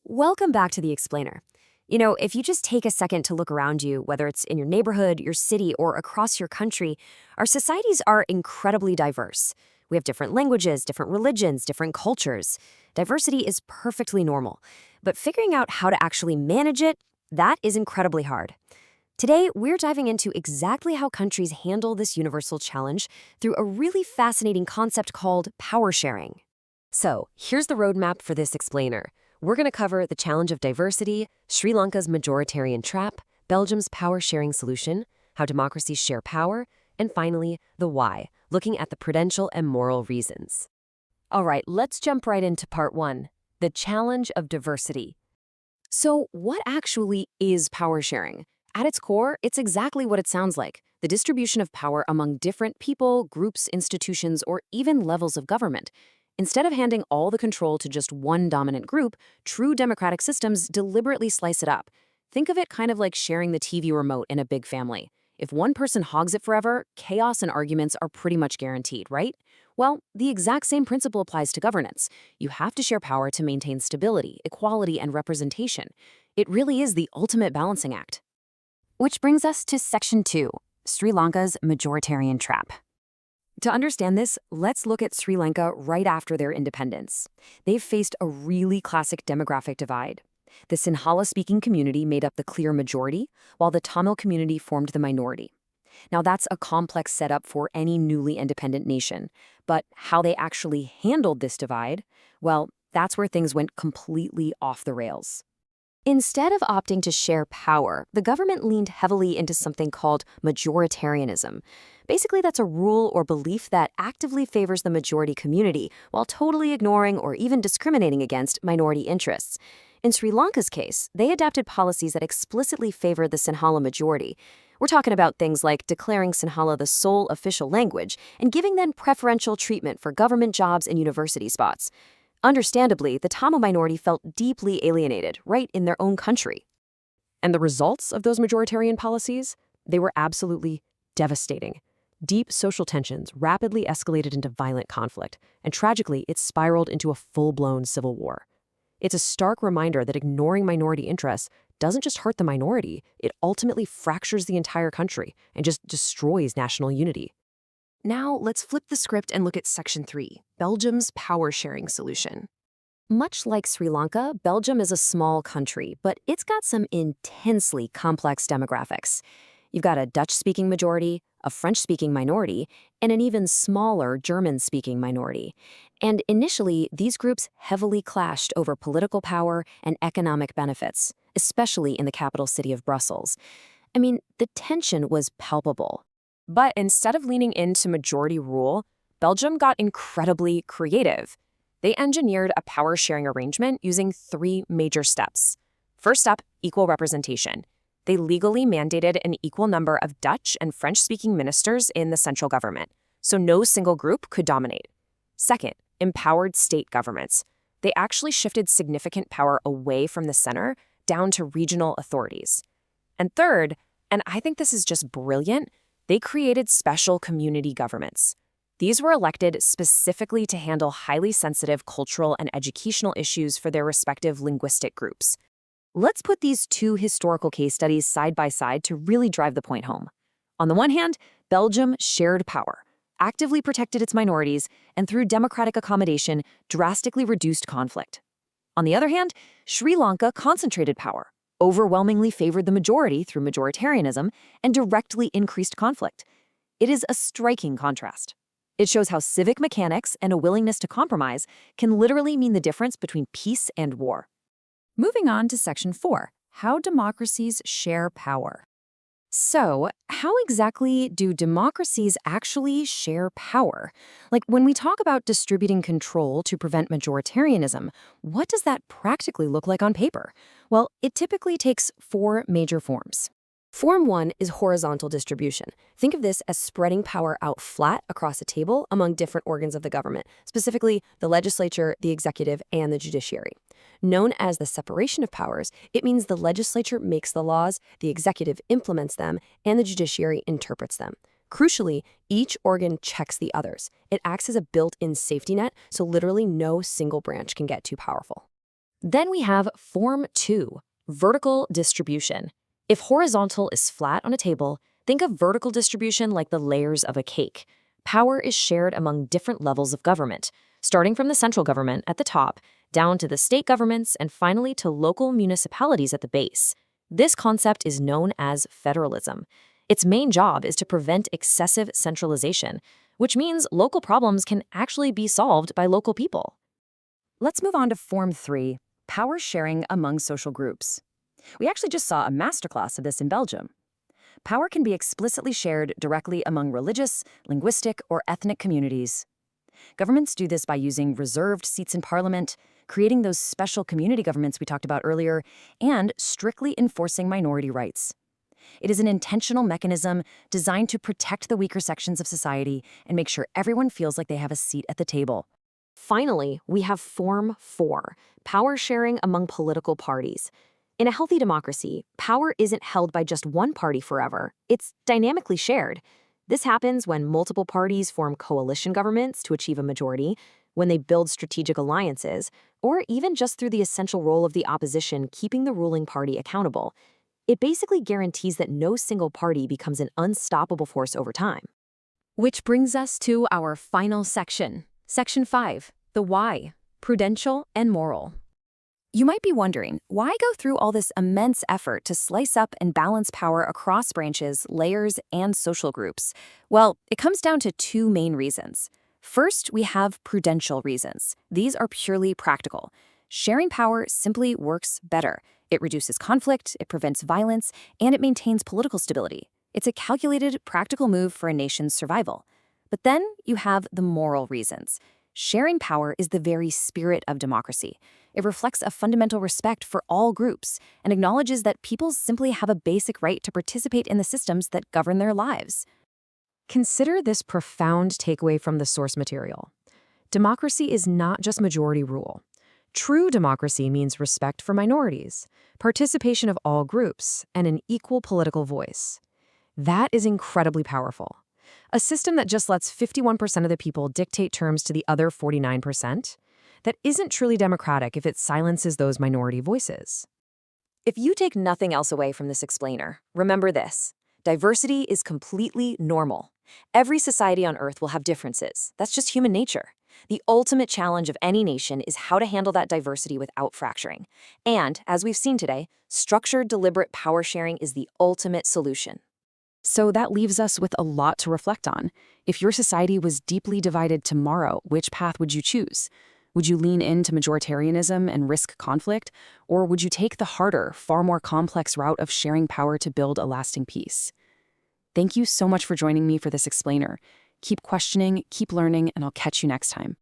Welcome back to The Explainer. If you just take a second to look around you, whether it's in your neighborhood, your city, or across your country, our societies are incredibly diverse. We have different languages, different religions, different cultures. Diversity is perfectly normal. But figuring out how to actually manage it, that is incredibly hard. Today, we're diving into exactly how countries handle this universal challenge through a really fascinating concept called power sharing. So, here's the roadmap for this explainer. We're going to cover the challenge of diversity, Sri Lanka's majoritarian trap, Belgium's power-sharing solution, how democracies share power, and finally, the why, looking at the prudential and moral reasons. All right, let's jump right into part one, the challenge of diversity. So, what actually is power sharing? At its core, it's exactly what it sounds like, the distribution of power among different people, groups, institutions, or even levels of government. Instead of handing all the control to just one dominant group, true democratic systems deliberately slice it up. Think of it kind of like sharing the TV remote in a big family. If one person hogs it forever, chaos and arguments are pretty much guaranteed, right? Well, the exact same principle applies to governance. You have to share power to maintain stability, equality, and representation. It really is the ultimate balancing act. Which brings us to Section 2, Sri Lanka's majoritarian trap. To understand this, let's look at Sri Lanka right after their independence. They've faced a really classic demographic divide. The Sinhala-speaking community made up the clear majority, while the Tamil community formed the minority. Now, that's a complex setup for any newly independent nation. But how they actually handled this divide, well, that's where things went completely off the rails. Instead of opting to share power, the government leaned heavily into something called majoritarianism. Basically, that's a rule or belief that actively favors the majority community while totally ignoring or even discriminating against minority interests. In Sri Lanka's case, they adopted policies that explicitly favored the Sinhala majority. We're talking about things like declaring Sinhala the sole official language and giving them preferential treatment for government jobs and university spots. Understandably, the Tamil minority felt deeply alienated right in their own country. And the results of those majoritarian policies? They were absolutely devastating. Deep social tensions rapidly escalated into violent conflict, and tragically, it spiraled into a full-blown civil war. It's a stark reminder that ignoring minority interests doesn't just hurt the minority, it ultimately fractures the entire country and just destroys national unity. Now, let's flip the script and look at Section 3, Belgium's power-sharing solution. Much like Sri Lanka, Belgium is a small country, but it's got some intensely complex demographics. You've got a Dutch-speaking majority, a French-speaking minority, and an even smaller German-speaking minority. And initially, these groups heavily clashed over political power and economic benefits, especially in the capital city of Brussels. I mean, the tension was palpable. But instead of leaning into majority rule, Belgium got incredibly creative. They engineered a power-sharing arrangement using 3 major steps. First up, equal representation. They legally mandated an equal number of Dutch and French-speaking ministers in the central government, so no single group could dominate. Second, empowered state governments. They actually shifted significant power away from the center down to regional authorities. And third, and I think this is just brilliant, they created special community governments. These were elected specifically to handle highly sensitive cultural and educational issues for their respective linguistic groups. Let's put these 2 historical case studies side by side to really drive the point home. On the one hand, Belgium shared power, actively protected its minorities, and through democratic accommodation, drastically reduced conflict. On the other hand, Sri Lanka concentrated power, overwhelmingly favored the majority through majoritarianism, and directly increased conflict. It is a striking contrast. It shows how civic mechanics and a willingness to compromise can literally mean the difference between peace and war. Moving on to Section 4, how democracies share power. So, how exactly do democracies actually share power? Like, when we talk about distributing control to prevent majoritarianism, what does that practically look like on paper? Well, it typically takes 4 major forms. Form 1 is horizontal distribution. Think of this as spreading power out flat across a table among different organs of the government, specifically the legislature, the executive, and the judiciary. Known as the separation of powers, it means the legislature makes the laws, the executive implements them, and the judiciary interprets them. Crucially, each organ checks the others. It acts as a built-in safety net, so literally no single branch can get too powerful. Then we have Form 2, vertical distribution. If horizontal is flat on a table, think of vertical distribution like the layers of a cake. Power is shared among different levels of government, starting from the central government at the top, down to the state governments, and finally to local municipalities at the base. This concept is known as federalism. Its main job is to prevent excessive centralization, which means local problems can actually be solved by local people. Let's move on to Form 3, power sharing among social groups. We actually just saw a masterclass of this in Belgium. Power can be explicitly shared directly among religious, linguistic, or ethnic communities. Governments do this by using reserved seats in parliament, creating those special community governments we talked about earlier, and strictly enforcing minority rights. It is an intentional mechanism designed to protect the weaker sections of society and make sure everyone feels like they have a seat at the table. Finally, we have Form 4, power sharing among political parties. In a healthy democracy, power isn't held by just one party forever. It's dynamically shared. This happens when multiple parties form coalition governments to achieve a majority, when they build strategic alliances, or even just through the essential role of the opposition keeping the ruling party accountable. It basically guarantees that no single party becomes an unstoppable force over time. Which brings us to our final section. Section 5, the why, prudential and moral. You might be wondering, why go through all this immense effort to slice up and balance power across branches, layers, and social groups? Well, it comes down to two main reasons. First, we have prudential reasons. These are purely practical. Sharing power simply works better. It reduces conflict, it prevents violence, and it maintains political stability. It's a calculated, practical move for a nation's survival. But then you have the moral reasons. Sharing power is the very spirit of democracy. It reflects a fundamental respect for all groups and acknowledges that people simply have a basic right to participate in the systems that govern their lives. Consider this profound takeaway from the source material. Democracy is not just majority rule. True democracy means respect for minorities, participation of all groups, and an equal political voice. That is incredibly powerful. A system that just lets 51% of the people dictate terms to the other 49%, that isn't truly democratic if it silences those minority voices. If you take nothing else away from this explainer, remember this: diversity is completely normal. Every society on Earth will have differences. That's just human nature. The ultimate challenge of any nation is how to handle that diversity without fracturing. And, as we've seen today, structured, deliberate power sharing is the ultimate solution. So that leaves us with a lot to reflect on. If your society was deeply divided tomorrow, which path would you choose? Would you lean into majoritarianism and risk conflict? Or would you take the harder, far more complex route of sharing power to build a lasting peace? Thank you so much for joining me for this explainer. Keep questioning, keep learning, and I'll catch you next time.